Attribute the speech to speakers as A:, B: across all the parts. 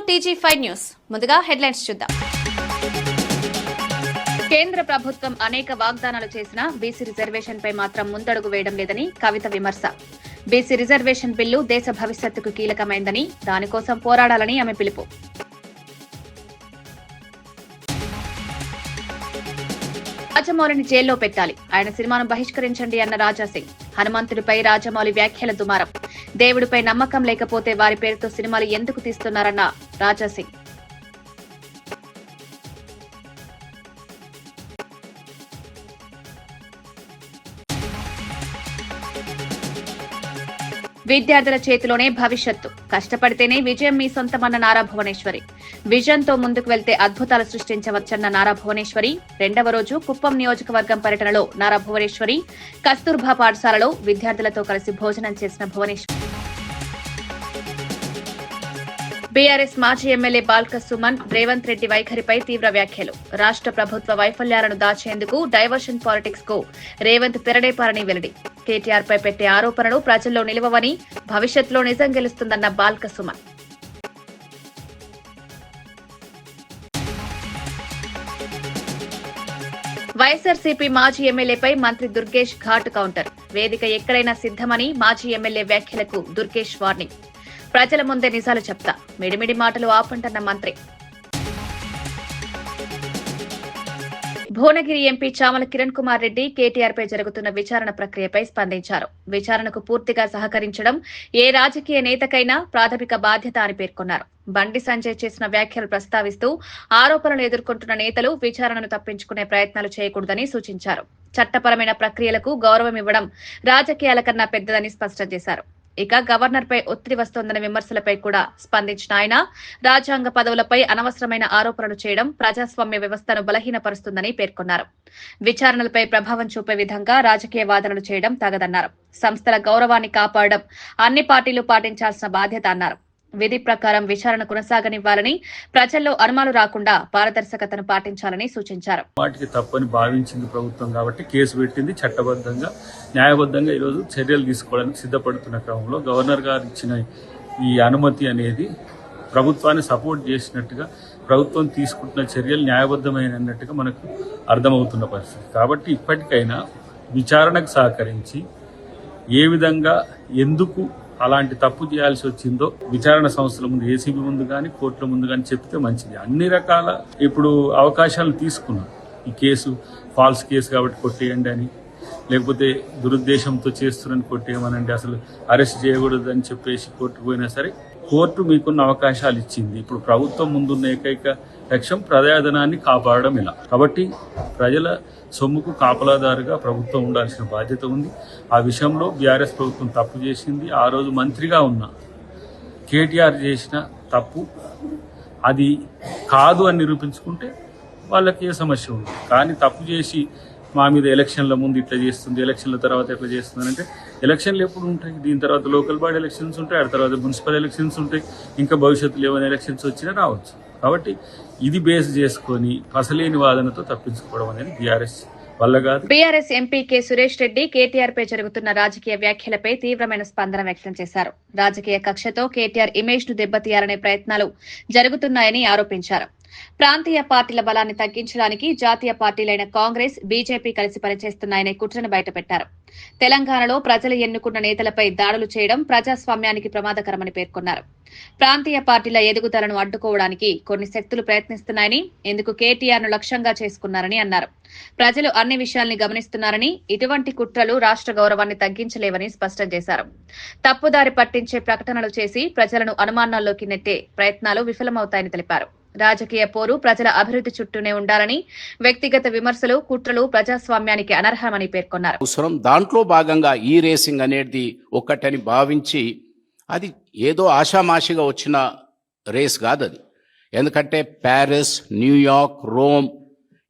A: TG5 news. ముందుగా headlines చూద్దాం. కేంద్ర ప్రభుత్వం అనేక వాగ్దానాలు చేసినా బీసీ రిజర్వేషన్ పై మాత్రం ముందడుగు వేయడం లేదని కవిత విమర్శ. బీసీ రిజర్వేషన్ బిల్లు దేశ భవిష్యత్తుకు కీలకమైందని, దానికోసం పోరాడాలని ఆమె పిలుపు. రాజమౌళిని జైల్లో పెట్టాలి, ఆయన సినిమాను బహిష్కరించండి అన్న రాజాసింగ్. హనుమంతుడిపై రాజమౌళి వ్యాఖ్యల దుమారం. దేవుడిపై నమ్మకం లేకపోతే వారి పేరుతో సినిమాలు ఎందుకు తీస్తున్నారన్న రాజాసింగ్. విద్యార్థుల చేతిలోనే భవిష్యత్తు, కష్టపడితేనే విజయం మీ సొంతమన్న నారా భువనేశ్వరి. విజన్ తో ముందుకు వెళ్తే అద్భుతాలు సృష్టించవచ్చన్న నారా భువనేశ్వరి. రెండవ రోజు కుప్పం నియోజకవర్గం పర్యటనలో నారా భువనేశ్వరి కస్తూర్బా పాఠశాలలో విద్యార్థులతో కలిసి భోజనం చేసిన భువనేశ్వరి. బీఆర్ఎస్ మాజీ ఎమ్మెల్యే బాల్క సుమన్ రేవంత్ రెడ్డి వైఖరిపై తీవ్ర వ్యాఖ్యలు. రాష్ట్ర ప్రభుత్వ వైఫల్యాలను దాచేందుకు డైవర్షన్ పాలిటిక్స్ కు రేవంత్ తెరడేపారని వెల్లడి. కేటీఆర్ పై పెట్టే ఆరోపణలు ప్రజల్లో నిలవవని, భవిష్యత్తులో నిజం గెలుస్తుందన్న బాల్క సుమన్. వైఎస్ఆర్సీపీ మాజీ ఎమ్మెల్యేపై మంత్రి దుర్గేష్ ఘాటు కౌంటర్. వేదిక ఎక్కడైనా సిద్దమని మాజీ ఎమ్మెల్యే వ్యాఖ్యలకు దుర్గేష్ వార్నింగ్. ప్రజల ముందే నిజాలు చెప్తా, మిడిమిడి మాటలు ఆపంటన్న మంత్రి. భువనగిరి ఎంపీ చామల కిరణ్ కుమార్ రెడ్డి కేటీఆర్ పై జరుగుతున్న విచారణ ప్రక్రియపై స్పందించారు. విచారణకు పూర్తిగా సహకరించడం ఏ రాజకీయ నేతకైనా ప్రాథమిక బాధ్యత అని పేర్కొన్నారు. బండి సంజయ్ చేసిన వ్యాఖ్యలు ప్రస్తావిస్తూ ఆరోపణలు ఎదుర్కొంటున్న నేతలు విచారణను తప్పించుకునే ప్రయత్నాలు చేయకూడదని సూచించారు. చట్టపరమైన ప్రక్రియలకు గౌరవం ఇవ్వడం రాజకీయాల కన్నా పెద్దదని స్పష్టం చేశారు. ఇక గవర్నర్ పై ఒత్తిడి వస్తోందన్న విమర్శలపై కూడా స్పందించిన ఆయన రాజ్యాంగ పదవులపై అనవసరమైన ఆరోపణలు చేయడం ప్రజాస్వామ్య వ్యవస్థను బలహీనపరుస్తుందని పేర్కొన్నారు. విచారణలపై ప్రభావం చూపే విధంగా రాజకీయ వాదనలు చేయడం తగదన్నారు. సంస్థల గౌరవాన్ని కాపాడడం అన్ని పార్టీలు పాటించాల్సిన బాధ్యత అన్నారు. విధి ప్రకారం విచారణ కొనసాగనివ్వాలని, ప్రజల్లో అనుమానాలు రాకుండా పారదర్శకతను పాటించాలని సూచించారు.
B: వాటికి తప్పని భావించింది ప్రభుత్వం కాబట్టి కేసు పెట్టింది. చట్టబద్ధంగా న్యాయబద్ధంగా ఈరోజు చర్యలు తీసుకోవడానికి సిద్ధపడుతున్న క్రమంలో గవర్నర్ గారు ఇచ్చిన ఈ అనుమతి అనేది ప్రభుత్వాన్ని సపోర్ట్ చేసినట్టుగా, ప్రభుత్వం తీసుకుంటున్న చర్యలు న్యాయబద్ధమైనట్టుగా మనకు అర్థమవుతున్న పరిస్థితి. కాబట్టి ఇప్పటికైనా విచారణకు సహకరించి ఏ విధంగా ఎందుకు అలాంటి తప్పు చేయాల్సి వచ్చిందో విచారణ సంస్థల ముందు, ఏసీబీ ముందు కానీ కోర్టుల ముందు కానీ చెప్తే మంచిది. అన్ని రకాల ఇప్పుడు అవకాశాలు తీసుకున్నాం. ఈ కేసు ఫాల్స్ కేసు కాబట్టి కొట్టేయండి అని, లేకపోతే దురుద్దేశంతో చేస్తున్నారని కొట్టేయమనండి, అసలు అరెస్ట్ చేయకూడదని చెప్పేసి కోర్టుకు పోయినా సరే కోర్టు మీకున్న అవకాశాలు ఇచ్చింది. ఇప్పుడు ప్రభుత్వం ముందున్న ఏకైక లక్ష్యం ప్రజాధనాన్ని కాపాడడం ఇలా. కాబట్టి ప్రజల సొమ్ముకు కాపలాదారుగా ప్రభుత్వం ఉండాల్సిన బాధ్యత ఉంది. ఆ విషయంలో బీఆర్ఎస్ ప్రభుత్వం తప్పు చేసింది. ఆ రోజు మంత్రిగా ఉన్న కేటీఆర్ చేసిన తప్పు అది కాదు అని నిరూపించుకుంటే వాళ్ళకి ఏ సమస్య ఉంది. కానీ తప్పు చేసి మా మీద ఎలక్షన్ల ముందు ఇట్లా చేస్తుంది, ఎలక్షన్ల తర్వాత ఎట్లా చేస్తుంది అంటే, ఎలక్షన్లు ఎప్పుడు ఉంటాయి? దీని తర్వాత లోకల్ బాడీ ఎలక్షన్స్ ఉంటాయి, ఆ తర్వాత మున్సిపల్ ఎలక్షన్స్ ఉంటాయి, ఇంకా భవిష్యత్తులో ఏమైనా ఎలక్షన్స్ వచ్చినా రావచ్చు. కాబట్టి ఇది బేస్ చేసుకొని అసలేని వాదనతో తప్పించుకోవడం అనేది బీఆర్ఎస్ వల్ల కాదు.
A: బీఆర్ఎస్ ఎంపీ కె సురేష్ రెడ్డి కేటీఆర్ పై జరుగుతున్న రాజకీయ వ్యాఖ్యలపై తీవ్రమైన స్పందన వ్యక్తం చేశారు. రాజకీయ కక్షతో కేటీఆర్ ఇమేజ్ ను దెబ్బతీయాలనే ప్రయత్నాలు జరుగుతున్నాయని ఆరోపించారు. ప్రాంతీయ పార్టీల బలాన్ని తగ్గించడానికి జాతీయ పార్టీలైన కాంగ్రెస్, బీజేపీ కలిసి పనిచేస్తున్నాయనే కుట్రను బయటపెట్టారు. తెలంగాణలో ప్రజలు ఎన్నుకున్న నేతలపై దాడులు చేయడం ప్రజాస్వామ్యానికి ప్రమాదకరమని పేర్కొన్నారు. ప్రాంతీయ పార్టీల ఎదుగుదలను అడ్డుకోవడానికి కొన్ని శక్తులు ప్రయత్నిస్తున్నాయని, ఇందుకు కేటీఆర్ ను లక్ష్యంగా చేసుకున్నారని అన్నారు. ప్రజలు అన్ని విషయాల్ని గమనిస్తున్నారని, ఇటువంటి కుట్రలు రాష్ట్ర గౌరవాన్ని తగ్గించలేవని స్పష్టం చేశారు. తప్పుదారి పట్టించే ప్రకటనలు చేసి ప్రజలను అనుమానాల్లోకి నెట్టే ప్రయత్నాలు విఫలమవుతాయని తెలిపారు. రాజకీయ పోరు ప్రజల అభివృద్ధి చుట్టూనే ఉండాలని, వ్యక్తిగత విమర్శలు, కుట్రలు ప్రజాస్వామ్యానికి అనర్హమని పేర్కొన్నారు.
C: దాంట్లో భాగంగా ఈ రేసింగ్ అనేది ఒకటని భావించి, అది ఏదో ఆషామాషిగా వచ్చిన రేస్ కాదు అది. ఎందుకంటే ప్యారిస్, న్యూయార్క్, రోమ్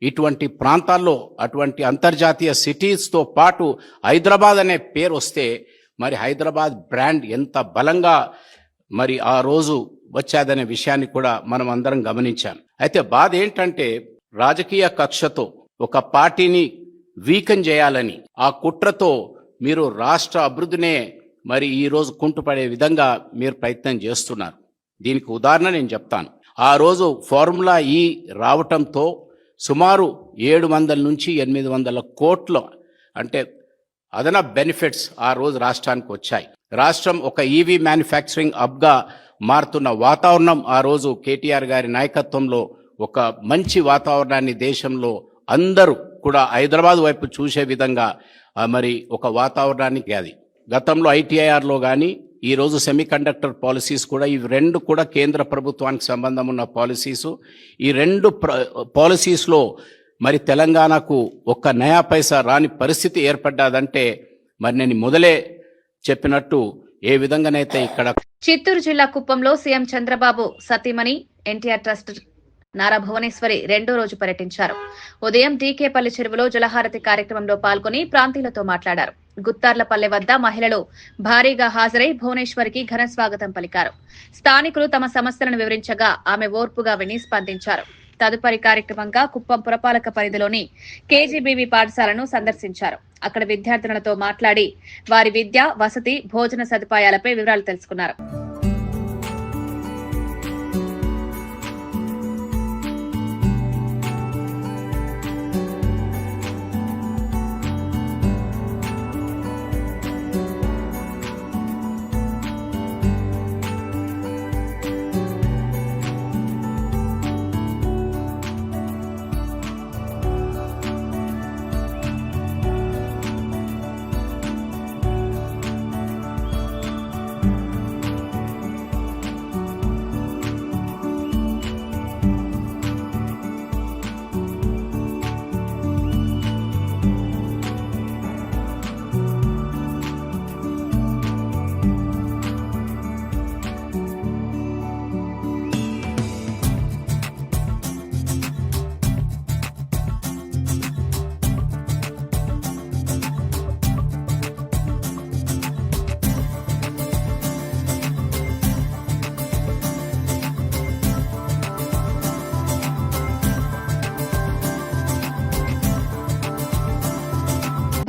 C: ఇటువంటి ప్రాంతాల్లో అటువంటి అంతర్జాతీయ సిటీస్తో పాటు హైదరాబాద్ అనే పేరు వస్తే మరి హైదరాబాద్ బ్రాండ్ ఎంత బలంగా మరి ఆ రోజు వచ్చాదనే విషయాన్ని కూడా మనం అందరం గమనించాం. అయితే బాధ ఏంటంటే రాజకీయ కక్షతో ఒక పార్టీని వీకన్ చేయాలని ఆ కుట్రతో మీరు రాష్ట్ర అభివృద్ధినే మరి ఈ రోజు కుంటుపడే విధంగా మీరు ప్రయత్నం చేస్తున్నారు. దీనికి ఉదాహరణ నేను చెప్తాను. ఆ రోజు ఫార్ములా ఈ రావటంతో సుమారు 700 నుంచి 800 కోట్ల అంటే అదనపు బెనిఫిట్స్ ఆ రోజు రాష్ట్రానికి వచ్చాయి. రాష్ట్రం ఒక ఈవీ మ్యానుఫ్యాక్చరింగ్ హబ్గా మారుతున్న వాతావరణం ఆ రోజు కేటీఆర్ గారి నాయకత్వంలో ఒక మంచి వాతావరణాన్ని దేశంలో అందరూ కూడా హైదరాబాద్ వైపు చూసే విధంగా మరి ఒక వాతావరణానికి అది గతంలో ఐటీఐఆర్లో కానీ ఈరోజు సెమీకండక్టర్ పాలసీస్ కూడా ఇవి రెండు కూడా కేంద్ర ప్రభుత్వానికి సంబంధం ఉన్న పాలసీసు. ఈ రెండు పాలసీస్లో మరి తెలంగాణకు ఒక్క నయా పైసా రాని పరిస్థితి ఏర్పడ్డాదంటే మరి నేను మొదలే చెప్పినట్టు ఏ విధంగానైతే ఇక్కడ
A: చిత్తూరు జిల్లా కుప్పంలో సీఎం చంద్రబాబు సతీమణి ఎన్టీఆర్ ట్రస్ట్ నారా భువనేశ్వరి రెండో రోజు పర్యటించారు. ఉదయం డీకేపల్లి చెరువులో జలహారతి కార్యక్రమంలో పాల్గొని ప్రాంతీయులతో మాట్లాడారు. గుత్తార్లపల్లె వద్ద మహిళలు భారీగా హాజరై భువనేశ్వరికి ఘన స్వాగతం పలికారు. స్థానికులు తమ సమస్యలను వివరించగా ఆమె ఓర్పుగా విని స్పందించారు. తదుపరి కార్యక్రమంగా కుప్పం పురపాలక పరిధిలోని కేజీబీవీ పాఠశాలను సందర్శించారు. అక్కడ విద్యార్థినులతో మాట్లాడి వారి విద్య, వసతి, భోజన సదుపాయాలపై వివరాలు తెలుసుకున్నారు.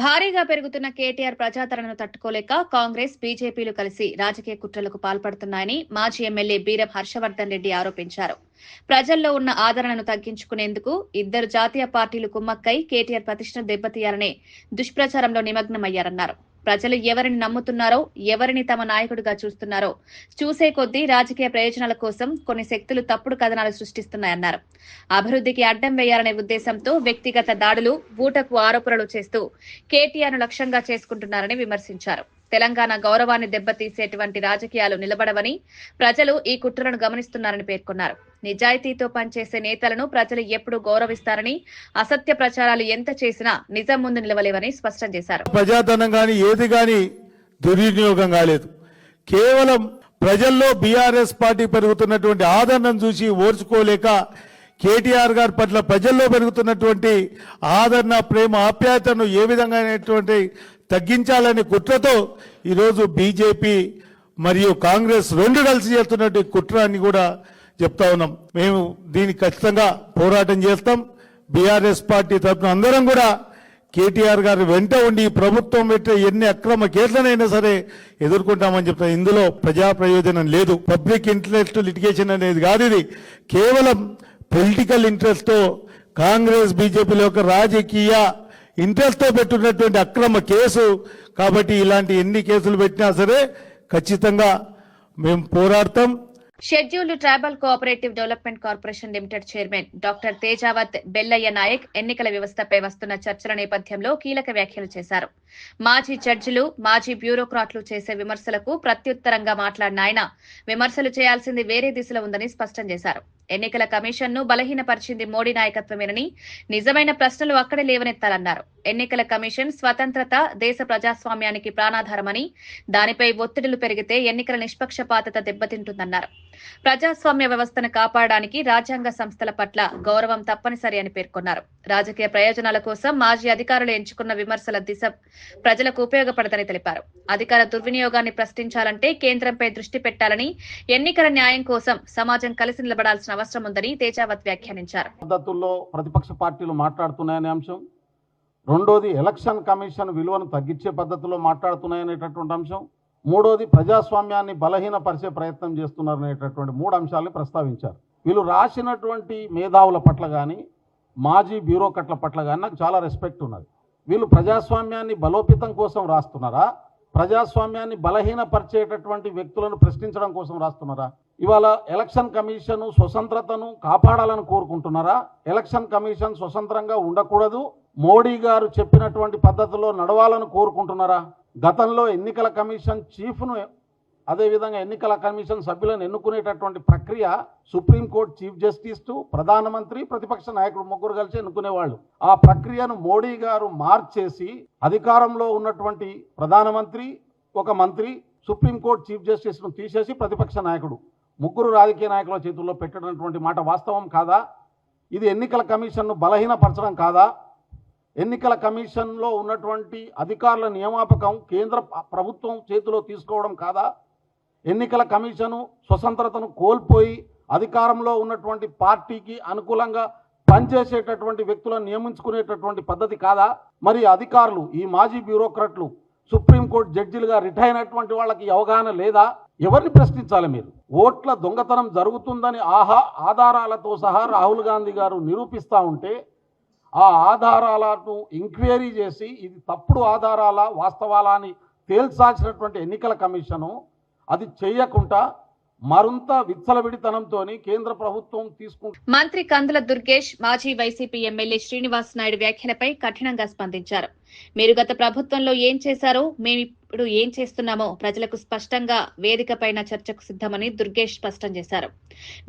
A: భారీగా పెరుగుతున్న కేటీఆర్ ప్రజాదరణను తట్టుకోలేక కాంగ్రెస్, బీజేపీలు కలిసి రాజకీయ కుట్రలకు పాల్పడుతున్నాయని మాజీ ఎమ్మెల్యే బీరం హర్షవర్ధన్ రెడ్డి ఆరోపించారు. ప్రజల్లో ఉన్న ఆదరణను తగ్గించుకునేందుకు ఇద్దరు జాతీయ పార్టీలు కుమ్మక్కై కేటీఆర్ ప్రతిష్టను దెబ్బతీయాలనే దుష్ప్రచారంలో నిమగ్నమయ్యారన్నారు. ప్రజలు ఎవరిని నమ్ముతున్నారో, ఎవరిని తమ నాయకుడిగా చూస్తున్నారో చూసే కొద్దీ రాజకీయ ప్రయోజనాల కోసం కొన్ని శక్తులు తప్పుడు కథనాలు సృష్టిస్తున్నాయన్నారు. అభివృద్ధికి అడ్డం వేయాలనే ఉద్దేశంతో వ్యక్తిగత దాడులు, బూటకు ఆరోపణలు చేస్తూ కేటీఆర్ను లక్ష్యంగా చేసుకుంటున్నారని విమర్శించారు. తెలంగాణ గౌరవాన్ని దెబ్బతీసేటువంటి రాజకీయాలు నిలబడవని, ప్రజలు ఈ కుట్రలను గమనిస్తున్నారని పేర్కొన్నారు. నిజాయితీతో పనిచేసే నేతలను ప్రజలు ఎప్పుడూ గౌరవిస్తారని, అసత్య ప్రచారాలు ఎంత చేసినా నిజం ముందు నిలవలేవని స్పష్టం చేశారు.
D: ప్రజాధనం గాని ఏది గాని దుర్వినియోగం కాలేదు. కేవలం ప్రజల్లో బీఆర్ఎస్ పార్టీ పెరుగుతున్నటువంటి ఆదరణను చూసి ఓర్చుకోలేక కేటీఆర్ గారి పట్ల ప్రజల్లో పెరుగుతున్నటువంటి ఆదరణ, ప్రేమ, ఆప్యాయతను ఏ విధంగానేటువంటి తగ్గించాలనే కుట్రతో ఈరోజు బీజేపీ మరియు కాంగ్రెస్ రెండు కలిసి చేస్తున్నట్టు కుట్ర అని కూడా చెప్తా ఉన్నాం. మేము దీనికి ఖచ్చితంగా పోరాటం చేస్తాం. బీఆర్ఎస్ పార్టీ తరఫున అందరం కూడా కేటీఆర్ గారు వెంట ఉండి ప్రభుత్వం పెట్టే ఎన్ని అక్రమ కేసులనైనా సరే ఎదుర్కొంటామని చెప్తాం. ఇందులో ప్రజా ప్రయోజనం లేదు. పబ్లిక్ ఇంట్రెస్ట్ లిటిగేషన్ అనేది కాదు. ఇది కేవలం పొలిటికల్ ఇంట్రెస్ట్ తో కాంగ్రెస్, బీజేపీలో ఒక రాజకీయ ఇంట్రెస్ట్ తో పెట్టున్నటువంటి అక్రమ కేసు. కాబట్టి ఇలాంటి ఎన్ని కేసులు పెట్టినా సరే ఖచ్చితంగా మేము పోరాడతాం.
A: Scheduled tribal cooperative development corporation limited chairman doctor Tejavath Bellaiah Naik ఎన్నికల వ్యవస్థపై వస్తున్న చర్చల నేపథ్యంలో కీలక వ్యాఖ్యలు చేశారు. మాజీ జడ్జిలు, మాజీ బ్యూరోక్రాట్లు చేసే విమర్శలకు ప్రత్యుత్తరంగా మాట్లాడిన ఆయన విమర్శలు చేయాల్సింది వేరే దిశలో ఉందని స్పష్టం చేశారు. ఎన్నికల కమిషన్ ను బలహీనపరిచింది మోడీ నాయకత్వమేనని, నిజమైన ప్రశ్నలు అక్కడే లేవనెత్తాలన్నారు. ఎన్నికల కమిషన్ స్వతంత్రత దేశ ప్రజాస్వామ్యానికి ప్రాణాధారమని, దానిపై ఒత్తిడులు పెరిగితే ఎన్నికల నిష్పక్షపాతత దెబ్బతింటుందన్నారు. ప్రజాస్వామ్య వ్యవస్థను కాపాడడానికి రాజ్యాంగ సంస్థల పట్ల గౌరవం తప్పనిసరి అని పేర్కొన్నారు. రాజకీయ ప్రయోజనాల కోసం మాజీ అధికారులు ఎంచుకున్న విమర్శల దిశ ప్రజలకు ఉపయోగపడదని తెలిపారు. అధికార దుర్వినియోగాన్ని ప్రశ్నించాలంటే కేంద్రంపై దృష్టి పెట్టాలని, ఎన్నికల న్యాయం కోసం సమాజం కలిసి నిలబడాల్సిన అవసరం ఉందని తేజావత్ వ్యాఖ్యానించారు.
E: పద్ధతుల్లో ప్రతిపక్ష పార్టీలు మాట్లాడుతున్నాయనే అంశం, రెండోది ఎలక్షన్ కమిషన్ విలువను తగ్గించే పద్ధతిలో మాట్లాడుతున్నాయనేటటువంటి అంశం, మూడోది ప్రజాస్వామ్యాన్ని బలహీనపరిచే ప్రయత్నం చేస్తున్నారు అనేటటువంటి 3 అంశాలని ప్రస్తావించారు. వీళ్ళు రాసినటువంటి మేధావుల పట్ల కానీ మాజీ బ్యూరోక్రాట్ల పట్ల కానీ నాకు చాలా రెస్పెక్ట్ ఉన్నది. వీళ్ళు ప్రజాస్వామ్యాన్ని బలోపేతం కోసం రాస్తున్నారా, ప్రజాస్వామ్యాన్ని బలహీనపరిచేటటువంటి వ్యక్తులను ప్రశ్నించడం కోసం రాస్తున్నారా? ఇవాళ ఎలక్షన్ కమిషన్ స్వతంత్రతను కాపాడాలని కోరుకుంటున్నారా? ఎలక్షన్ కమిషన్ స్వతంత్రంగా ఉండకూడదు, మోడీ గారు చెప్పినటువంటి పద్ధతిలో నడవాలని కోరుకుంటున్నారా? గతంలో ఎన్నికల కమిషన్ చీఫ్ను అదేవిధంగా ఎన్నికల కమిషన్ సభ్యులను ఎన్నుకునేటటువంటి ప్రక్రియ సుప్రీంకోర్టు చీఫ్ జస్టిస్ టు ప్రధానమంత్రి ప్రతిపక్ష నాయకుడు ముగ్గురు కలిసి ఎన్నుకునేవాళ్ళు. ఆ ప్రక్రియను మోడీ గారు మార్చేసి అధికారంలో ఉన్నటువంటి ప్రధానమంత్రి, ఒక మంత్రి, సుప్రీంకోర్టు చీఫ్ జస్టిస్ను తీసేసి ప్రతిపక్ష నాయకుడు ముగ్గురు రాజకీయ నాయకుల చేతుల్లో పెట్టినటువంటి మాట వాస్తవం కాదా? ఇది ఎన్నికల కమిషన్ను బలహీనపరచడం కాదా? ఎన్నికల కమిషన్లో ఉన్నటువంటి అధికారుల నియామకం కేంద్ర ప్రభుత్వం చేతిలో తీసుకోవడం కాదా? ఎన్నికల కమిషను స్వతంత్రతను కోల్పోయి అధికారంలో ఉన్నటువంటి పార్టీకి అనుకూలంగా పనిచేసేటటువంటి వ్యక్తులను నియమించుకునేటటువంటి పద్ధతి కాదా? మరి అధికారులు, ఈ మాజీ బ్యూరోక్రాట్లు, సుప్రీంకోర్టు జడ్జిలుగా రిటైర్ అయినటువంటి వాళ్ళకి అవగాహన లేదా? ఎవరిని ప్రశ్నించాలి మీరు? ఓట్ల దొంగతనం జరుగుతుందని ఆధారాలతో సహా రాహుల్ గాంధీ గారు నిరూపిస్తూ ఉంటే ఆ ఆధారాలను ఎంక్వైరీ చేసి ఇది తప్పుడు ఆధారాల వాస్తవాలా అని తేల్చాల్సినటువంటి ఎన్నికల కమిషను అది చేయకుండా మరింత విచ్చలవిడితనంతో కేంద్ర ప్రభుత్వం తీసుకుంటుంది.
A: మంత్రి కందుల దుర్గేష్ మాజీ వైసీపీ ఎమ్మెల్యే శ్రీనివాస్ నాయుడు వ్యాఖ్యలపై కఠినంగా స్పందించారు. మీరు గత ప్రభుత్వంలో ఏం చేశారో, మేమిప్పుడు ఏం చేస్తున్నామో ప్రజలకు స్పష్టంగా వేదికపైన చర్చకు సిద్దమని దుర్గేష్ స్పష్టం చేశారు.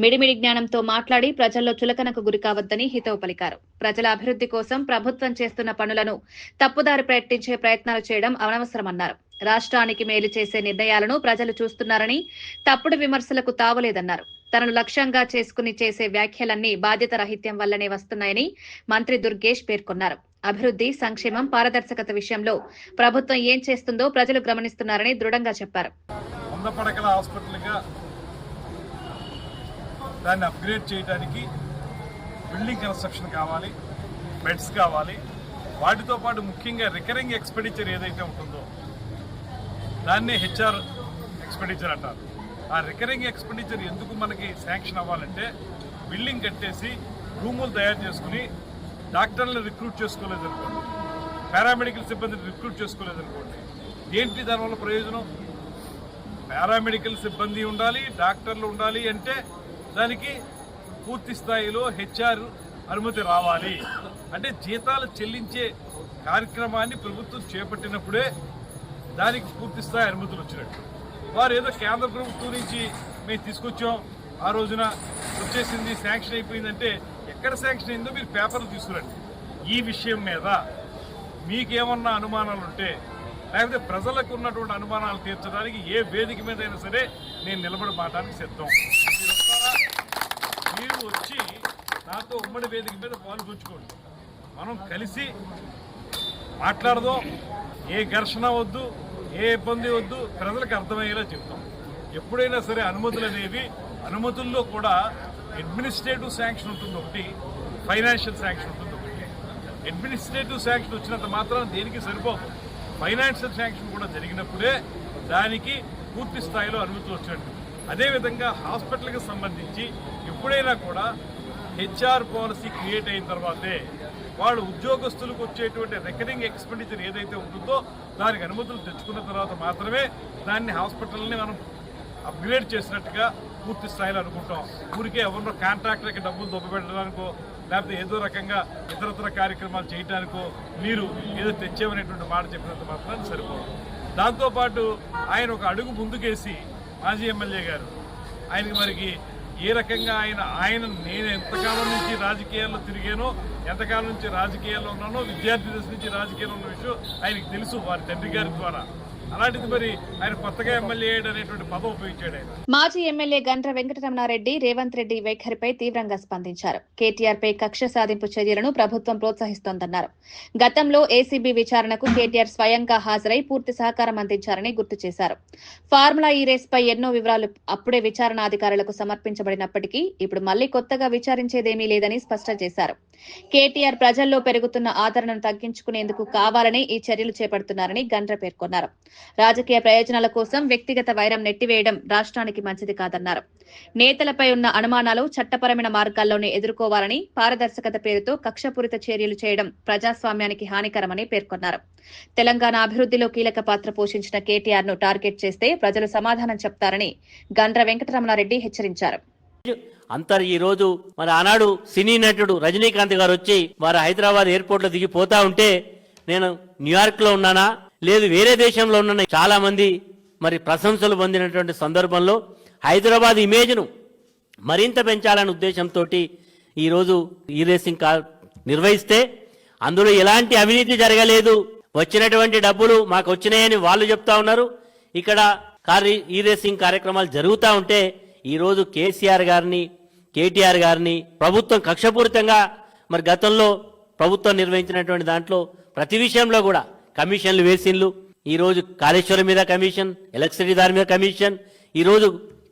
A: మిడిమిడి జ్ఞానంతో మాట్లాడి ప్రజల్లో చులకనకు గురికావద్దని హితవు పలికారు. ప్రజల అభివృద్ధి కోసం ప్రభుత్వం చేస్తున్న పనులను తప్పుదారి పట్టించే ప్రయత్నాలు చేయడం అనవసరమన్నారు. రాష్ట్రానికి మేలు చేసే నిర్ణయాలను ప్రజలు చూస్తున్నారని, తప్పుడు విమర్శలకు తావులేదన్నారు. తనను లక్ష్యంగా చేసుకుని చేసే వ్యాఖ్యలన్నీ బాధ్యత రహిత్యం వల్లనే వస్తున్నాయని మంత్రి దుర్గేష్ పేర్కొన్నారు. అభివృద్ధి, సంక్షేమం, పారదర్శకత విషయంలో ప్రభుత్వం ఏం చేస్తుందో ప్రజలు గమనిస్తున్నారని దృఢంగా చెప్పారు.
F: 100 పడకల హాస్పిటల్గా దాన్ని అప్గ్రేడ్ చేయడానికి బిల్డింగ్ కన్స్ట్రక్షన్ కావాలి, బెడ్స్ కావాలి. వాటితో పాటు ముఖ్యంగా రికరింగ్ ఎక్స్పెండిచర్ ఏదైతే ఉంటుందో దాన్నే హెచ్ఆర్ ఎక్స్పెండిచర్ అంటారు. ఆ రికరింగ్ ఎక్స్పెండిచర్ ఎందుకు మనకి శాంక్షన్ అవ్వాలంటే, బిల్డింగ్ కట్టేసి రూములు తయారు చేసుకుని డాక్టర్లను రిక్రూట్ చేసుకోలేదనుకోండి, పారామెడికల్ సిబ్బందిని రిక్రూట్ చేసుకోలేదనుకోండి, ఏంటి దానివల్ల ప్రయోజనం? పారామెడికల్ సిబ్బంది ఉండాలి, డాక్టర్లు ఉండాలి అంటే దానికి పూర్తి స్థాయిలో హెచ్ఆర్ అనుమతి రావాలి. అంటే జీతాలు చెల్లించే కార్యక్రమాన్ని ప్రభుత్వం చేపట్టినప్పుడే దానికి పూర్తి స్థాయి అనుమతులు వచ్చినట్టు. వారు ఏదో కేంద్ర ప్రభుత్వం నుంచి మేము తీసుకొచ్చాం, ఆ రోజున వచ్చేసింది, శాంక్షన్ అయిపోయిందంటే ఎక్కడ శాంక్షన్ అయిందో మీరు పేపర్లు తీసుకురండి. ఈ విషయం మీద మీకేమన్నా అనుమానాలు ఉంటే, లేకపోతే ప్రజలకు ఉన్నటువంటి అనుమానాలు తీర్చడానికి ఏ వేదిక మీద అయినా సరే నేను నిలబడి మాట్లాడడానికి సిద్ధం. మీరు వస్తారా? మీరు వచ్చి నాతో ఉమ్మడి వేదిక మీద పాల్గొంచుకోండి. మనం కలిసి మాట్లాడదాం. ఏ ఘర్షణ వద్దు, ఏ ఇబ్బంది వద్దు, ప్రజలకు అర్థమయ్యేలా చెప్తాం. ఎప్పుడైనా సరే అనుమతులు అనేవి, అనుమతుల్లో కూడా అడ్మినిస్ట్రేటివ్ శాంక్షన్ ఉంటుంది ఒకటి, ఫైనాన్షియల్ శాంక్షన్ ఉంటుంది ఒకటి. అడ్మినిస్ట్రేటివ్ శాంక్షన్ వచ్చినంత మాత్రం దేనికి సరిపోదు. ఫైనాన్షియల్ శాంక్షన్ కూడా జరిగినప్పుడే దానికి పూర్తి స్థాయిలో అనుమతులు వచ్చినట్టు. అదేవిధంగా హాస్పిటల్కి సంబంధించి ఎప్పుడైనా కూడా హెచ్ఆర్ పాలసీ క్రియేట్ అయిన తర్వాతే వాళ్ళు ఉద్యోగస్తులకు వచ్చేటువంటి రికరింగ్ ఎక్స్పెండిచర్ ఏదైతే ఉంటుందో దానికి అనుమతులు తెచ్చుకున్న తర్వాత మాత్రమే దాన్ని హాస్పిటల్ని మనం అప్గ్రేడ్ చేసినట్టుగా పూర్తి స్థాయిలో అనుకుంటాం. ఊరికే ఎవరినో కాంట్రాక్టర్కి డబ్బులు దొబ్బపెట్టడానికో, లేకపోతే ఏదో రకంగా ఇతరతర కార్యక్రమాలు చేయడానికో మీరు ఏదో తెచ్చేవనేటువంటి మాట చెప్పినంత మాత్రం సరిపోదు. దాంతోపాటు ఆయన ఒక అడుగు ముందుకేసి మాజీ ఎమ్మెల్యే గారు ఆయనకి మరికి ఏ రకంగా నేను ఎంతకాలం నుంచి రాజకీయాల్లో తిరిగానో, ఎంతకాలం నుంచి రాజకీయాల్లో ఉన్నానో, విద్యార్థి దశ నుంచి రాజకీయాల్లో ఉన్న విషయం ఆయనకు తెలుసు వారి తండ్రి గారి ద్వారా. అలాంటిది మరి ఆయన కొత్తగా ఎమ్మెల్యే అనేటువంటి పదం ఉపయోగించాడు. ఆయన
A: మాజీ ఎమ్మెల్యే గండ్ర వెంకటరమణారెడ్డి రేవంత్ రెడ్డి వైఖరిపై తీవ్రంగా స్పందించారు. కేటీఆర్ పై కక్ష సాధింపు చర్యలను ప్రభుత్వం ప్రోత్సహిస్తోందన్నారు. గతంలో ఏసీబీ విచారణకు కేటీఆర్ స్వయంగా హాజరై పూర్తి సహకారం అందించారని గుర్తు చేశారు. ఫార్ములా ఈ రేస్ పై ఎన్నో వివరాలు అప్పుడే విచారణ అధికారులకు సమర్పించబడినప్పటికీ ఇప్పుడు మళ్లీ కొత్తగా విచారించేదేమీ లేదని స్పష్టం చేశారు. కేటీఆర్ ప్రజల్లో పెరుగుతున్న ఆదరణను తగ్గించుకునేందుకు కావాలని ఈ చర్యలు చేపడుతున్నారని గండ్ర పేర్కొన్నారు. రాజకీయ ప్రయోజనాల కోసం వ్యక్తిగత వైరం నెట్టివేయడం రాష్ట్రానికి మంచిది కాదన్నారు. నేతలపై ఉన్న అనుమానాలు చట్టపరమైన మార్గాల్లోనే ఎదుర్కోవాలని, పారదర్శకత పేరుతో కక్షపూరిత చర్యలు చేయడం ప్రజాస్వామ్యానికి హానికరమని పేర్కొన్నారు. తెలంగాణ అభివృద్ధిలో కీలక పాత్ర పోషించిన కేటీఆర్ ను టార్గెట్ చేస్తే ప్రజలు సమాధానం చెప్తారని గండ్ర వెంకటరమణారెడ్డి హెచ్చరించారు.
G: ఈరోజు మరి ఆనాడు సినీ నటుడు రజనీకాంత్ గారు వచ్చి వారు హైదరాబాద్ ఎయిర్పోర్ట్ లో దిగిపోతా ఉంటే నేను న్యూయార్క్ లో ఉన్నానా లేదు వేరే దేశంలో ఉన్నానా చాలా మంది మరి ప్రశంసలు పొందినటువంటి సందర్భంలో హైదరాబాద్ ఇమేజ్ ను మరింత పెంచాలనే ఉద్దేశంతో ఈరోజు ఈ రేసింగ్ నిర్వహిస్తే అందులో ఎలాంటి అవినీతి జరగలేదు, వచ్చినటువంటి డబ్బులు మాకు వచ్చినాయని వాళ్ళు చెప్తా ఉన్నారు. ఇక్కడ ఈ రేసింగ్ కార్యక్రమాలు జరుగుతూ ఉంటే ఈరోజు కేసీఆర్ గారిని, కేటీఆర్ గారిని ప్రభుత్వం కక్షపూరితంగా మరి గతంలో ప్రభుత్వం నిర్వహించినటువంటి దాంట్లో ప్రతి విషయంలో కూడా కమిషన్లు వేసిండ్లు. ఈరోజు కాళేశ్వరం మీద కమిషన్, ఎలక్ట్రిసిటీ దాని మీద కమిషన్, ఈరోజు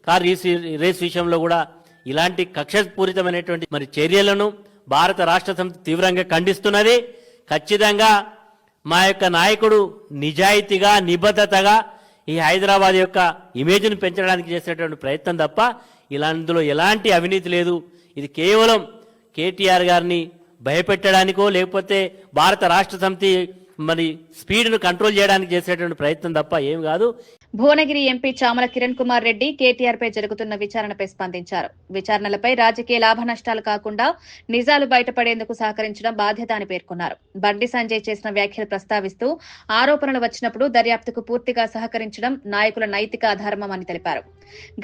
G: కార్ రేస్ విషయంలో కూడా ఇలాంటి కక్షపూరితమైనటువంటి మరి చర్యలను భారత రాష్ట్ర సమితి తీవ్రంగా ఖండిస్తున్నది. ఖచ్చితంగా మా యొక్క నాయకుడు నిజాయితీగా, నిబద్ధతగా ఈ హైదరాబాద్ యొక్క ఇమేజ్ను పెంచడానికి చేసేటువంటి ప్రయత్నం తప్ప ఇలాంటిలో ఎలాంటి అవినీతి లేదు. ఇది కేవలం కేటీఆర్ గారిని భయపెట్టడానికో లేకపోతే భారత రాష్ట్ర సమితి మరి స్పీడ్ను కంట్రోల్ చేయడానికి చేసేటువంటి ప్రయత్నం తప్ప ఏం కాదు.
A: భువనగిరి ఎంపీ చామల కిరణ్ కుమార్ రెడ్డి కేటీఆర్ పై జరుగుతున్న విచారణపై స్పందించారు. విచారణలపై రాజకీయ లాభ నష్టాలు కాకుండా నిజాలు బయటపడేందుకు సహకరించడం బాధ్యత అని పేర్కొన్నారు. బండి సంజయ్ చేసిన వ్యాఖ్యలు ప్రస్తావిస్తూ ఆరోపణలు వచ్చినప్పుడు దర్యాప్తుకు పూర్తిగా సహకరించడం నాయకుల నైతిక ధర్మం అని తెలిపారు.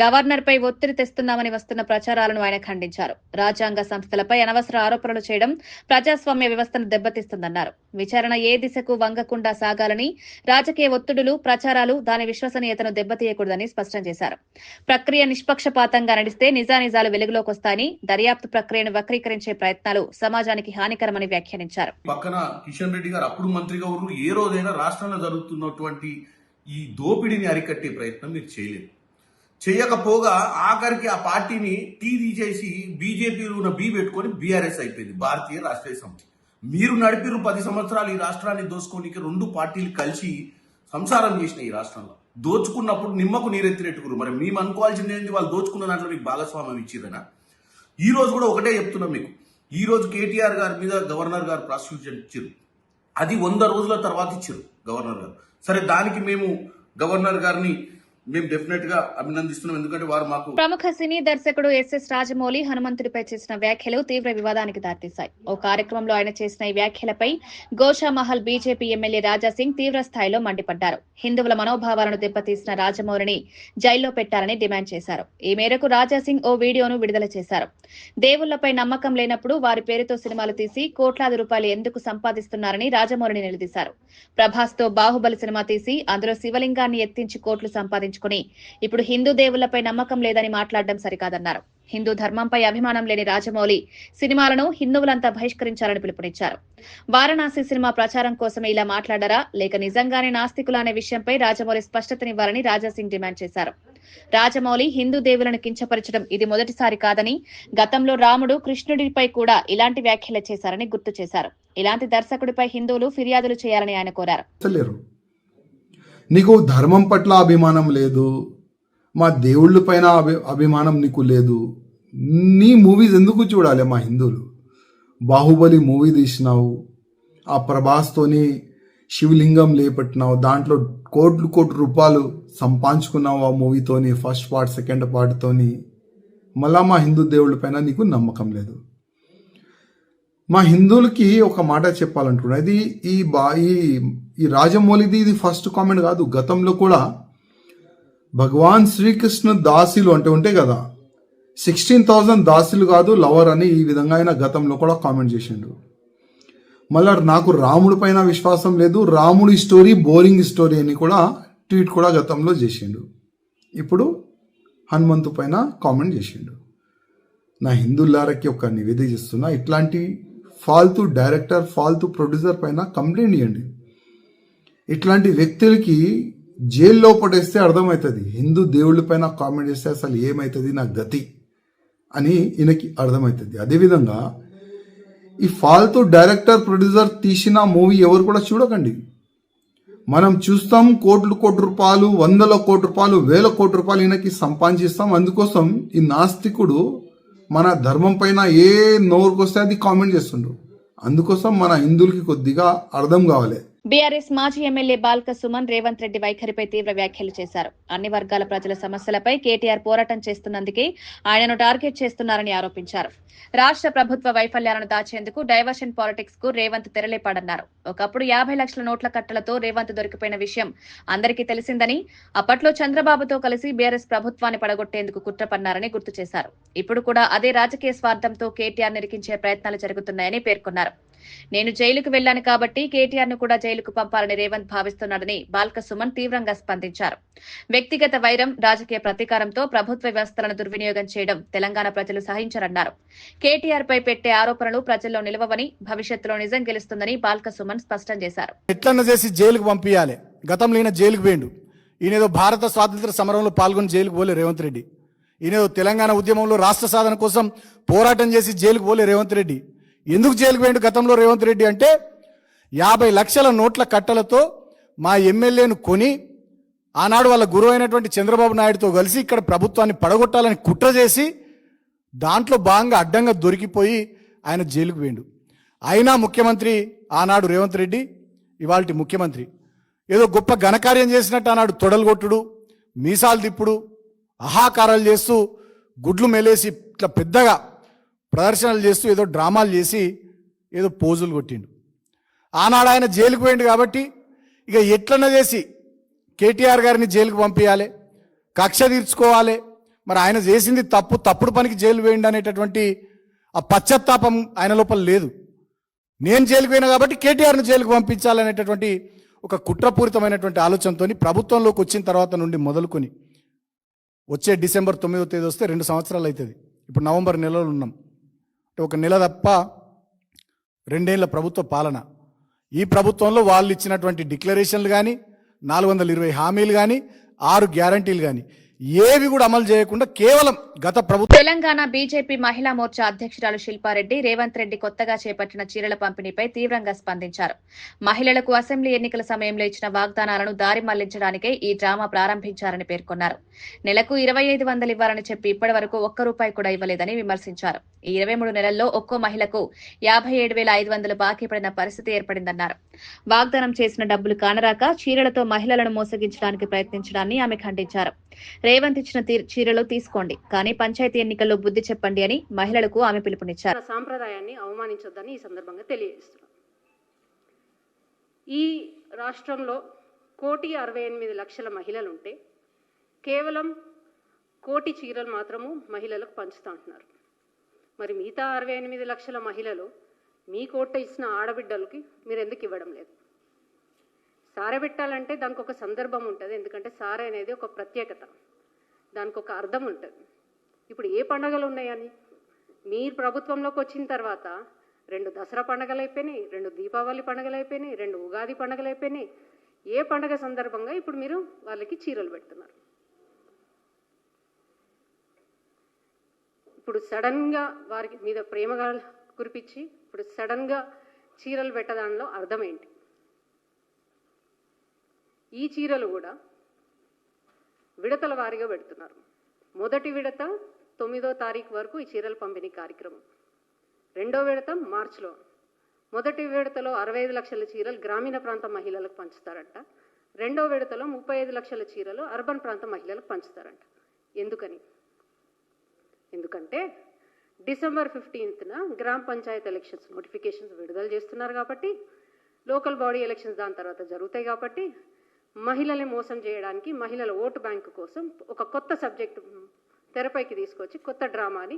A: గవర్నర్ పై ఒత్తిడి తెస్తున్నామని వస్తున్న ప్రచారాలను ఆయన ఖండించారు. రాజ్యాంగ సంస్థలపై అనవసర ఆరోపణలు చేయడం ప్రజాస్వామ్య వ్యవస్థను దెబ్బతీస్తుందన్నారు. విచారణ ఏ దిశకు వంగకుండా సాగాలని, రాజకీయ ఒత్తిడులు, ప్రచారాలు దాని విశ్వసనీయతను దెబ్బతీయకూడదని స్పష్టం చేశారు. ప్రక్రియ నిష్పక్షపాతంగా నడిస్తే నిజానిజాలు వెలుగులోకి వస్తాయని, దర్యాప్తు ప్రక్రియను వక్రీకరించే ప్రయత్నాలు సమాజానికి హానికరమని వ్యాఖ్యానించారు.
H: పక్కన కిషన్ రెడ్డి గారు అప్పుడు మంత్రిగా ఉన్నారు. ఏ రోజైనా రాష్ట్రంలో జరుగుతున్నటువంటి ఈ దోపిడీని అరికట్టే ప్రయత్నం మీరు చేయలేదు. చేయకపోగా ఆఖరికి ఆ పార్టీని టీ తీసేసి బీజేపీలో ఉన్న బీ పెట్టుకొని బీఆర్ఎస్ అయిపోయింది, భారతీయ రాష్ట్రీయ సమితి. మీరు నడిపిరు 10 సంవత్సరాలు ఈ రాష్ట్రాన్ని దోచుకోనికి 2 పార్టీలు కలిసి సంసారం చేసిన ఈ రాష్ట్రంలో. దోచుకున్నప్పుడు నిమ్మకు నీరెత్తినట్టుకురు. మరి మేము అనుకోవాల్సింది ఏంటి? వాళ్ళు దోచుకున్న దాంట్లో మీకు భాగస్వామ్యం ఇచ్చిరనా? ఈ రోజు కూడా ఒకటే చెప్తున్నాం మీకు. ఈ రోజు కేటీఆర్ గారి మీద గవర్నర్ గారు ప్రాసిక్యూషన్ ఇచ్చారు. అది 100 రోజుల తర్వాత ఇచ్చారు గవర్నర్ గారు. సరే, దానికి మేము గవర్నర్ గారిని మేము డెఫినెట్ గా అభినందిస్తున్నాం. ఎందుకంటే వారు మాకు
A: ప్రముఖ సినీ దర్శకుడు ఎస్ఎస్ రాజమౌళి హనుమంతుడిపై చేసిన వ్యాఖ్యలు తీవ్ర వివాదానికి దారితీశాయి. ఓ కార్యక్రమంలో ఆయన చేసిన ఈ వ్యాఖ్యలపై గోషామహల్ బీజేపీ ఎమ్మెల్యే రాజాసింగ్ తీవ్ర స్థాయిలో మండిపడ్డారు. హిందువుల మనోభావాలను దెబ్బతీసిన రాజమౌళిని జైల్లో పెట్టాలని డిమాండ్ చేశారు. ఈ మేరకు రాజాసింగ్ ఓ వీడియోను విడుదల చేశారు. దేవుళ్లపై నమ్మకం లేనప్పుడు వారి పేరుతో సినిమాలు తీసి కోట్లాది రూపాయలు ఎందుకు సంపాదిస్తున్నారని రాజమౌళిని నిలదీశారు. ప్రభాస్ తో బాహుబలి సినిమా తీసి అందులో శివలింగాన్ని ఎత్తించి కోట్లు సంపాదించుకుని ఇప్పుడు హిందూ దేవుళ్లపై నమ్మకం లేదని మాట్లాడడం సరికాదన్నారు. హిందూ ధర్మంపై అభిమానం లేని రాజమౌళి సినిమాలను హిందువులంతా బహిష్కరించాలని పిలుపునిచ్చారు. వారణాసి సినిమా ప్రచారం కోసమే ఇలా మాట్లాడారా లేక నిజంగానే నాస్తికుల అనే విషయంపై రాజమౌళి స్పష్టతనివ్వాలని రాజాసింగ్ డిమాండ్ చేశారు. రాజమౌళి హిందూ దేవులను కించపరచడం ఇది మొదటిసారి కాదని, గతంలో రాముడు, కృష్ణుడిపై కూడా ఇలాంటి వ్యాఖ్యలు చేశారని గుర్తు చేశారు. ఇలాంటి దర్శకుడిపై హిందువులు ఫిర్యాదులు చేయాలని ఆయన కోరారు.
I: నీకు ధర్మం పట్ల అభిమానం లేదు, మా దేవుళ్ళ పైన అభిమానం నీకు లేదు, నీ మూవీస్ ఎందుకు చూడాలి మా హిందువులు? బాహుబలి మూవీ తీసినావు, ఆ ప్రభాస్తోని శివలింగం లేపట్టినావు, దాంట్లో కోట్లు రూపాయలు సంపాదించుకున్నావు ఆ మూవీతోని, ఫస్ట్ పార్ట్, సెకండ్ పార్ట్తోని. మళ్ళా మా హిందూ దేవుళ్ళ పైన నీకు నమ్మకం లేదు. మా హిందువులకి ఒక మాట చెప్పాలంటున్నా, ఇది ఈ రాజమౌళిది ఇది ఫస్ట్ కామెంట్ కాదు. గతంలో కూడా భగవాన్ శ్రీకృష్ణ దాసులు అంటే ఉంటాయి కదా, 16,000 దాసులు కాదు లవర్ అని ఈ విధంగా ఆయన గతంలో కూడా కామెంట్ చేసిండు. మళ్ళా నాకు రాముడి పైన విశ్వాసం లేదు, రాముడి స్టోరీ బోరింగ్ స్టోరీ అని కూడా ట్వీట్ కూడా గతంలో చేసిండు. ఇప్పుడు హనుమంతు పైన కామెంట్ చేసిండు. నా హిందువులారకి ఒక నివేదిక చేస్తున్నా, ఇట్లాంటి ఫాల్తూ డైరెక్టర్, ఫాల్తూ ప్రొడ్యూసర్ పైన కంప్లైంట్ ఇవ్వండి. ఇట్లాంటి వ్యక్తులకి జైల్లో పడేస్తే అర్థమవుతుంది, హిందూ దేవుళ్ళ పైన కామెంట్ చేస్తే అసలు ఏమవుతుంది నా గతి అని ఈయనకి అర్థమవుతుంది. అదేవిధంగా ఈ ఫాల్తూ డైరెక్టర్ ప్రొడ్యూసర్ తీసిన మూవీ ఎవరు కూడా చూడకండి. మనం చూస్తాం కోట్ల రూపాయలు, 100 కోట్ల రూపాయలు, 1000 కోట్ల రూపాయలు ఈయనకి సంపాదిస్తాం. అందుకోసం ఈ నాస్తికుడు మన ధర్మం పైన ఏ నోరుకొస్తే అది కామెంట్ చేస్తుండ్రు. అందుకోసం మన హిందువులకి కొద్దిగా అర్థం కావాలి.
A: బీఆర్ఎస్ మాజీ ఎమ్మెల్యే బాల్క సుమన్ రేవంత్ రెడ్డి వైఖరిపై తీవ్ర వ్యాఖ్యలు చేశారు. అన్ని వర్గాల ప్రజల సమస్యలపై కేటీఆర్ పోరాటం చేస్తున్నందుకే ఆయనను టార్గెట్ చేస్తున్నారని ఆరోపించారు. రాష్ట్ర ప్రభుత్వ వైఫల్యాలను దాచేందుకు డైవర్షన్ పాలిటిక్స్ కు రేవంత్ తెరలేపాడన్నారు. ఒకప్పుడు 50 లక్షల నోట్ల కట్టలతో రేవంత్ దొరికిపోయిన విషయం అందరికీ తెలిసిందని, అప్పట్లో చంద్రబాబుతో కలిసి బీఆర్ఎస్ ప్రభుత్వాన్ని పడగొట్టేందుకు కుట్ర పన్నారని గుర్తు చేశారు. ఇప్పుడు కూడా అదే రాజకీయ స్వార్థంతో కేటీఆర్ నిరికించే ప్రయత్నాలు జరుగుతున్నాయని పేర్కొన్నారు. నేను జైలుకు వెళ్లాను కాబట్టి కేటీఆర్ ను కూడా జైలుకు పంపాలని రేవంత్ భావిస్తున్నాడని బాల్క సుమన్ తీవ్రంగా స్పందించారు. వ్యక్తిగత వైరం, రాజకీయ ప్రతీకారంతో ప్రభుత్వ వ్యవస్థలను దుర్వినియోగం చేయడం తెలంగాణ ప్రజలు సహించరన్నారు. కేటీఆర్ పై పెట్టే ఆరోపణలు ప్రజల్లో నిలవవని, భవిష్యత్తులో నిజం గెలుస్తుందని బాల్క సుమన్ స్పష్టం చేశారు.
J: ఎట్లన్నా చేసి జైలుకు పంపించాలి. గతంలో ఈయన జైలుకు పోయిండు. ఈయనేదో భారత స్వాతంత్ర సమరంలో పాల్గొని జైలుకు పోలే రేవంత్ రెడ్డి. ఈయనేదో తెలంగాణ ఉద్యమంలో రాష్ట్ర సాధన కోసం పోరాటం చేసి జైలుకు పోలే రేవంత్ రెడ్డి. ఎందుకు జైలుకు పోయిండు గతంలో రేవంత్ రెడ్డి అంటే 50 లక్షల నోట్ల కట్టలతో మా ఎమ్మెల్యేను కొని ఆనాడు వాళ్ళ గురువు అయినటువంటి చంద్రబాబు నాయుడుతో కలిసి ఇక్కడ ప్రభుత్వాన్ని పడగొట్టాలని కుట్ర చేసి దాంట్లో భాగంగా అడ్డంగా దొరికిపోయి ఆయన జైలుకు పోయిండు. అయినా ముఖ్యమంత్రి ఆనాడు రేవంత్ రెడ్డి, ఇవాల్టి ముఖ్యమంత్రి ఏదో గొప్ప ఘనకార్యం చేసినట్టు ఆనాడు తొడలు కొట్టుడు, మీసాలు తిప్పుడు, అహాకారాలు చేస్తూ గుడ్లు మెలేసి ఇట్లా పెద్దగా ప్రదర్శనలు చేస్తూ ఏదో డ్రామాలు చేసి ఏదో పోజులు కొట్టిండు. ఆనాడు ఆయన జైలుకు పోయిండు కాబట్టి ఇక ఎట్లన్నా చేసి కేటీఆర్ గారిని జైలుకు పంపించాలి, కక్ష తీర్చుకోవాలి. మరి ఆయన చేసింది తప్పుడు పనికి జైలు పోయిండు అనేటటువంటి ఆ పశ్చాత్తాపం ఆయన లోపల లేదు. నేను జైలుకు పోయినా కాబట్టి కేటీఆర్ని జైలుకు పంపించాలనేటటువంటి ఒక కుట్రపూరితమైనటువంటి ఆలోచనతో ప్రభుత్వంలోకి వచ్చిన తర్వాత నుండి మొదలుకొని వచ్చే డిసెంబర్ 9వ తేదీ వస్తే 2 సంవత్సరాలు అవుతుంది. ఇప్పుడు నవంబర్ నెలలో ఉన్నాం. ఒక నెల తప్ప 2 ఏళ్ల ప్రభుత్వ పాలన. ఈ ప్రభుత్వంలో వాళ్ళు ఇచ్చినటువంటి డిక్లరేషన్లు కానీ, 420 హామీలు కానీ, 6 గ్యారంటీలు కానీ ఏవి కూడా అమలు చేయకుండా కేవలం గత ప్రభుత్వం.
A: తెలంగాణ బీజేపీ మహిళా మోర్చా అధ్యక్షురాలు శిల్పారెడ్డి రేవంత్ రెడ్డి కొత్తగా చేపట్టిన చీరల పంపిణీపై తీవ్రంగా స్పందించారు. మహిళలకు అసెంబ్లీ ఎన్నికల సమయంలో ఇచ్చిన వాగ్దానాలను దారి మళ్లించడానికే ఈ డ్రామా ప్రారంభించారని పేర్కొన్నారు. నెలకు 2500 ఇవ్వాలని చెప్పి ఇప్పటి వరకు ₹1 కూడా ఇవ్వలేదని విమర్శించారు. ఈ 23 నెలల్లో ఒక్కో మహిళకు 57,500 బాకీ పడిన పరిస్థితి ఏర్పడిందన్నారు. వాగ్దానం చేసిన డబ్బులు కానరాక చీరలతో మహిళలను మోసగించడానికి ప్రయత్నించడాన్ని ఆమె ఖండించారు. రేవంత్ ఇచ్చిన చీరలు తీసుకోండి, కానీ పంచాయతీ ఎన్నికల్లో బుద్ధి చెప్పండి అని మహిళలకు ఆమె పిలుపునిచ్చారు.
K: సాంప్రదాయాన్ని అవమానించొద్దని ఈ సందర్భంగా తెలియజేస్తున్నాం. ఈ రాష్ట్రంలో 1,68,00,000 మహిళలుంటే కేవలం 1,00,000 చీరలు మాత్రము మహిళలకు పంచుతా అంటున్నారు. మరి మిగతా 68 లక్షల మహిళలు మీ కోట ఇచ్చిన ఆడబిడ్డలకి మీరు ఎందుకు ఇవ్వడం లేదు? సారె పెట్టాలంటే దానికి ఒక సందర్భం ఉంటుంది. ఎందుకంటే సారె అనేది ఒక ప్రత్యేకత, దానికి ఒక అర్థం ఉంటుంది. ఇప్పుడు ఏ పండుగలు ఉన్నాయని మీరు ప్రభుత్వంలోకి వచ్చిన తర్వాత 2 దసరా పండుగలు అయిపోయినాయి, 2 దీపావళి పండుగలు అయిపోయినాయి, 2 ఉగాది పండుగలు అయిపోయినాయి. ఏ పండుగ సందర్భంగా ఇప్పుడు మీరు వాళ్ళకి చీరలు పెడుతున్నారు? ఇప్పుడు సడన్గా వారికి మీద ప్రేమగా కురిపించి ఇప్పుడు సడన్గా చీరలు పెట్టడానిలో అర్థం ఏంటి? ఈ చీరలు కూడా విడతల వారీగా పెడుతున్నారు. మొదటి విడత 9వ తారీఖు వరకు ఈ చీరల పంపిణీ కార్యక్రమం. 2వ విడత మార్చిలో. మొదటి విడతలో 65 లక్షల చీరలు గ్రామీణ ప్రాంత మహిళలకు పంచుతారంట. 2వ విడతలో 35 లక్షల చీరలు అర్బన్ ప్రాంత మహిళలకు పంచుతారంట. ఎందుకని? ఎందుకంటే డిసెంబర్ 15న గ్రామ పంచాయత్ ఎలక్షన్స్ నోటిఫికేషన్స్ విడుదల చేస్తున్నారు కాబట్టి, లోకల్ బాడీ ఎలక్షన్స్ దాని తర్వాత జరుగుతాయి కాబట్టి, మహిళల్ని మోసం చేయడానికి, మహిళల ఓటు బ్యాంకు కోసం ఒక కొత్త సబ్జెక్టు తెరపైకి తీసుకొచ్చి కొత్త డ్రామాని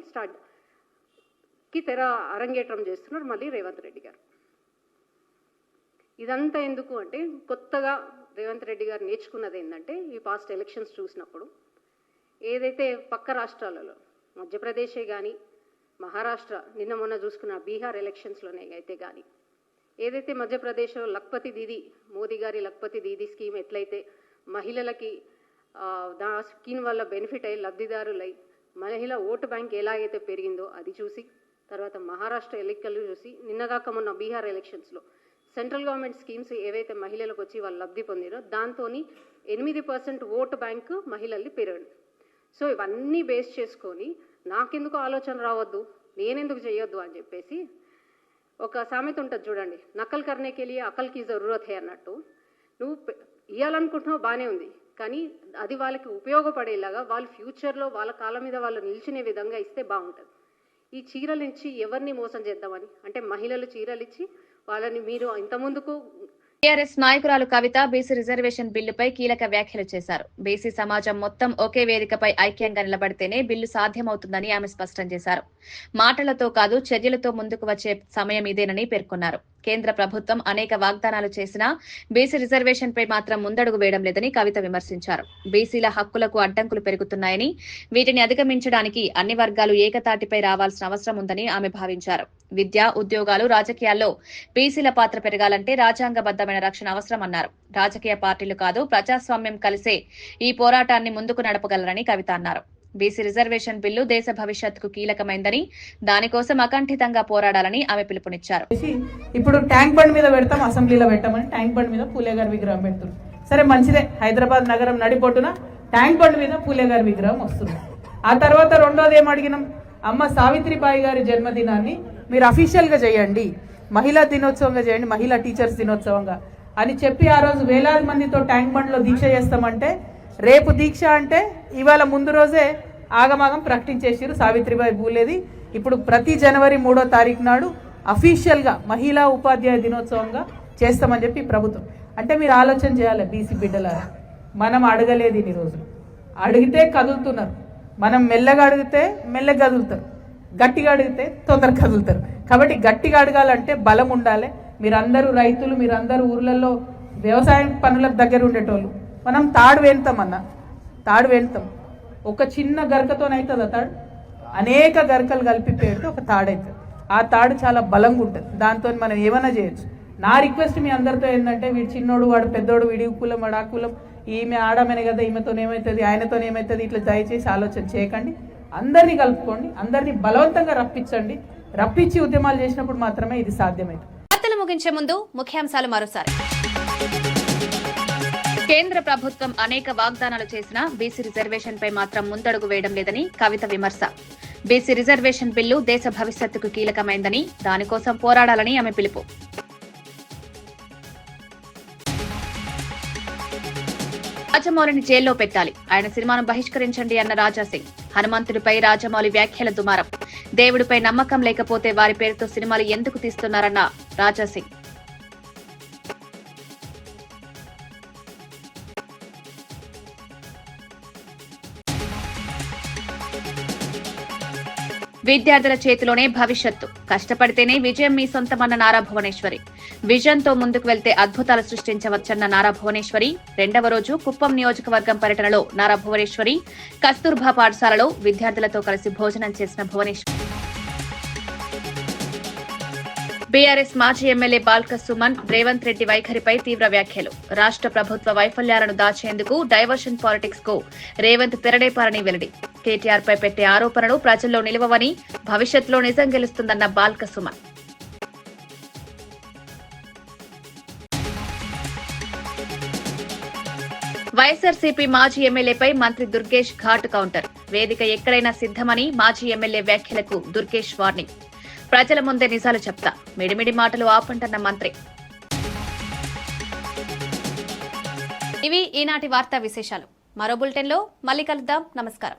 K: తెర అరంగేట్రం చేస్తున్నారు మళ్ళీ రేవంత్ రెడ్డి గారు. ఇదంతా ఎందుకు అంటే, కొత్తగా రేవంత్ రెడ్డి గారు నేర్చుకున్నది ఏంటంటే, ఈ పాస్ట్ ఎలక్షన్స్ చూసినప్పుడు ఏదైతే పక్క రాష్ట్రాలలో మధ్యప్రదేశే కానీ, మహారాష్ట్ర, నిన్న మొన్న చూసుకున్న బీహార్ ఎలక్షన్స్లోనే అయితే కానీ, ఏదైతే మధ్యప్రదేశ్లో లఖ్పతి దీదీ, మోదీ గారి లఖ్పతి దీదీ స్కీమ్ ఎట్లయితే మహిళలకి దా స్కీమ్ వల్ల బెనిఫిట్ అయ్యి లబ్ధిదారులై మహిళ ఓటు బ్యాంక్ ఎలాగైతే పెరిగిందో అది చూసి, తర్వాత మహారాష్ట్ర ఎన్నికలు చూసి నిన్నగాక మొన్న బీహార్ ఎలక్షన్స్లో సెంట్రల్ గవర్నమెంట్ స్కీమ్స్ ఏవైతే మహిళలకు వచ్చి వాళ్ళు లబ్ధి పొందిరో దాంతో 8% ఓటు బ్యాంకు మహిళల్ని పెరిగింది. సో ఇవన్నీ బేస్ చేసుకొని నాకెందుకు ఆలోచన రావద్దు, నేనెందుకు చేయొద్దు అని చెప్పేసి ఒక సామెత ఉంటుంది చూడండి, నకల్ కర్నేకి వెళ్ళి అకల్కి జరూరత్ హే అన్నట్టు. నువ్వు ఇవ్వాలనుకుంటున్నావు బాగానే ఉంది, కానీ అది వాళ్ళకి ఉపయోగపడేలాగా వాళ్ళు ఫ్యూచర్లో వాళ్ళ కాళ్ళ మీద వాళ్ళు నిల్చునే విధంగా ఇస్తే బాగుంటుంది. ఈ చీరలు ఇచ్చి ఎవరిని మోసం చేద్దామని అంటే మహిళలు చీరలు ఇచ్చి వాళ్ళని మీరు ఇంతకుముందుకు
A: టీఆర్ఎస్ నాయకురాలు కవిత బీసీ రిజర్వేషన్ బిల్లుపై కీలక వ్యాఖ్యలు చేశారు. బీసీ సమాజం మొత్తం ఒకే వేదికపై ఐక్యంగా నిలబడితేనే బిల్లు సాధ్యమవుతుందని ఆమె స్పష్టం చేశారు. మాటలతో కాదు చర్యలతో ముందుకు వచ్చే సమయం ఇదేనని పేర్కొన్నారు. కేంద్ర ప్రభుత్వం అనేక వాగ్దానాలు చేసినా బీసీ రిజర్వేషన్ పై మాత్రం ముందడుగు వేయడం లేదని కవిత విమర్శించారు. బీసీల హక్కులకు అడ్డంకులు పెరుగుతున్నాయని, వీటిని అధిగమించడానికి అన్ని వర్గాలు ఏకతాటిపై రావాల్సిన అవసరం ఉందని ఆమె భావించారు. విద్య, ఉద్యోగాలు, రాజకీయాల్లో బీసీల పాత్ర పెరగాలంటే రాజ్యాంగబద్దమైన రక్షణ అవసరమన్నారు. రాజకీయ పార్టీలు కాదు, ప్రజాస్వామ్యం కలిసే ఈ పోరాటాన్ని ముందుకు నడపగలరని కవిత అన్నారు. బీసీ రిజర్వేషన్ బిల్లు దేశ భవిష్యత్తుకు కీలకమైందని, దానికోసం అకంఠితంగా పోరాడాలని ఆమె పిలుపునిచ్చారు.
L: ఇప్పుడు ట్యాంక్ బండ్ మీద పెడతాం, అసెంబ్లీలో పెట్టమని ట్యాంక్ బండ్ మీద పూలే గారి విగ్రహం పెడుతుంది. సరే మంచిదే, హైదరాబాద్ నగరం నడిపోటున ట్యాంక్ బండ్ మీద పూలే గారి విగ్రహం వస్తుంది. ఆ తర్వాత రెండోది ఏం అడిగినాం, అమ్మ సావిత్రిబాయి గారి జన్మదినాన్ని మీరు అఫీషియల్గా చేయండి, మహిళా దినోత్సవంగా చేయండి, మహిళా టీచర్స్ దినోత్సవంగా అని చెప్పి ఆ రోజు వేలాది మందితో ట్యాంక్ బండ్లో దీక్ష చేస్తామంటే, రేపు దీక్ష అంటే ఇవాళ ముందు రోజే ఆగమాగం ప్రకటించేసారు సావిత్రిబాయి పూలేది. ఇప్పుడు ప్రతి జనవరి 3వ తారీఖు నాడు అఫీషియల్గా మహిళా ఉపాధ్యాయ దినోత్సవంగా చేస్తామని చెప్పి ప్రభుత్వం. అంటే మీరు ఆలోచన చేయాలి బీసీ బిడ్డలారా, మనం అడగలేదు ఇన్ని రోజులు, అడిగితే కదులుతున్నారు. మనం మెల్లగా అడిగితే మెల్లగా కదులుతారు, గట్టిగా అడిగితే తొందరగా కదులుతారు. కాబట్టి గట్టిగా అడగాలంటే బలం ఉండాలి. మీరందరూ రైతులు, మీరందరూ ఊర్లలో వ్యవసాయ పనులకు దగ్గర ఉండేటోళ్ళు. మనం తాడు వేస్తామన్నా, తాడు వేస్తాం, ఒక చిన్న గరకతోనవుతుందా తాడు? అనేక గరకలు కలిపి పెడితే ఒక తాడు అవుతుంది. ఆ తాడు చాలా బలంగా ఉంటుంది, దాంతో మనం ఏమైనా చేయొచ్చు. నా రిక్వెస్ట్ మీ అందరితో ఏంటంటే, వీడు చిన్నోడు వాడు పెద్దోడు, వీడి కులం వాడు ఆ కులం, ఈమె ఆడమనే కదా ఈమెతో ఏమవుతుంది ఆయనతో ఏమవుతుంది, ఇట్లా దయచేసి ఆలోచన చేయకండి. అందరినీ కలుపుకోండి, అందరినీ బలవంతంగా రప్పించండి. రప్పించి ఉద్యమాలు చేసినప్పుడు మాత్రమే ఇది సాధ్యమైంది.
A: వార్తలు ముగించే ముందు ముఖ్యాంశాలు మరోసారి. కేంద్ర ప్రభుత్వం అనేక వాగ్దానాలు చేసినా బీసీ రిజర్వేషన్ పై మాత్రం ముందడుగు వేయడం లేదని కవిత విమర్శ. బీసీ రిజర్వేషన్ బిల్లు దేశ భవిష్యత్తుకు కీలకమైందని, దానికోసం పోరాడాలని ఆమె పిలుపు. రాజమౌళిని జైల్లో పెట్టాలి, ఆయన సినిమాను బహిష్కరించండి అన్న రాజాసింగ్. హనుమంతుడిపై రాజమౌళి వ్యాఖ్యల దుమారం. దేవుడిపై నమ్మకం లేకపోతే వారి పేరుతో సినిమాలు ఎందుకు తీస్తున్నారన్న రాజాసింగ్. విద్యార్థుల చేతిలోనే భవిష్యత్తు, కష్టపడితేనే విజయం మీ సొంతమన్న నారా భువనేశ్వరి. విజన్ తో ముందుకు వెళ్తే అద్భుతాలు సృష్టించవచ్చన్న నారా భువనేశ్వరి. 2వ రోజు కుప్పం నియోజకవర్గం పర్యటనలో నారా భువనేశ్వరి కస్తూర్బా పాఠశాలలో విద్యార్థులతో కలిసి భోజనం చేసిన భువనేశ్వరి. బీఆర్ఎస్ మాజీ ఎమ్మెల్యే బాల్క సుమన్ రేవంత్ రెడ్డి వైఖరిపై తీవ్ర వ్యాఖ్యలు. రాష్ట్ర ప్రభుత్వ వైఫల్యాలను దాచేందుకు డైవర్షన్ పాలిటిక్స్ కు రేవంత్ తెరడేపారని వెల్లడి. కేటీఆర్ పై పెట్టే ఆరోపణలు ప్రజల్లో నిలవవని, భవిష్యత్తులో నిజం గెలుస్తుందన్న బాల్క సుమన్. వైఎస్ఆర్సీపీ మాజీ ఎమ్మెల్యేపై మంత్రి దుర్గేష్ ఘాటు కౌంటర్. వేదిక ఎక్కడైనా సిద్ధమని మాజీ ఎమ్మెల్యే వ్యాఖ్యలకు దుర్గేష్ వార్నింగ్. ప్రజల ముందే నిజాలు చెప్తా, మిడిమిడి మాటలు ఆపంటన్న మంత్రి. ఇవి ఈనాటి వార్తా విశేషాలు. మరో బులెటిన్లో మళ్ళీ కలుద్దాం. నమస్కారం.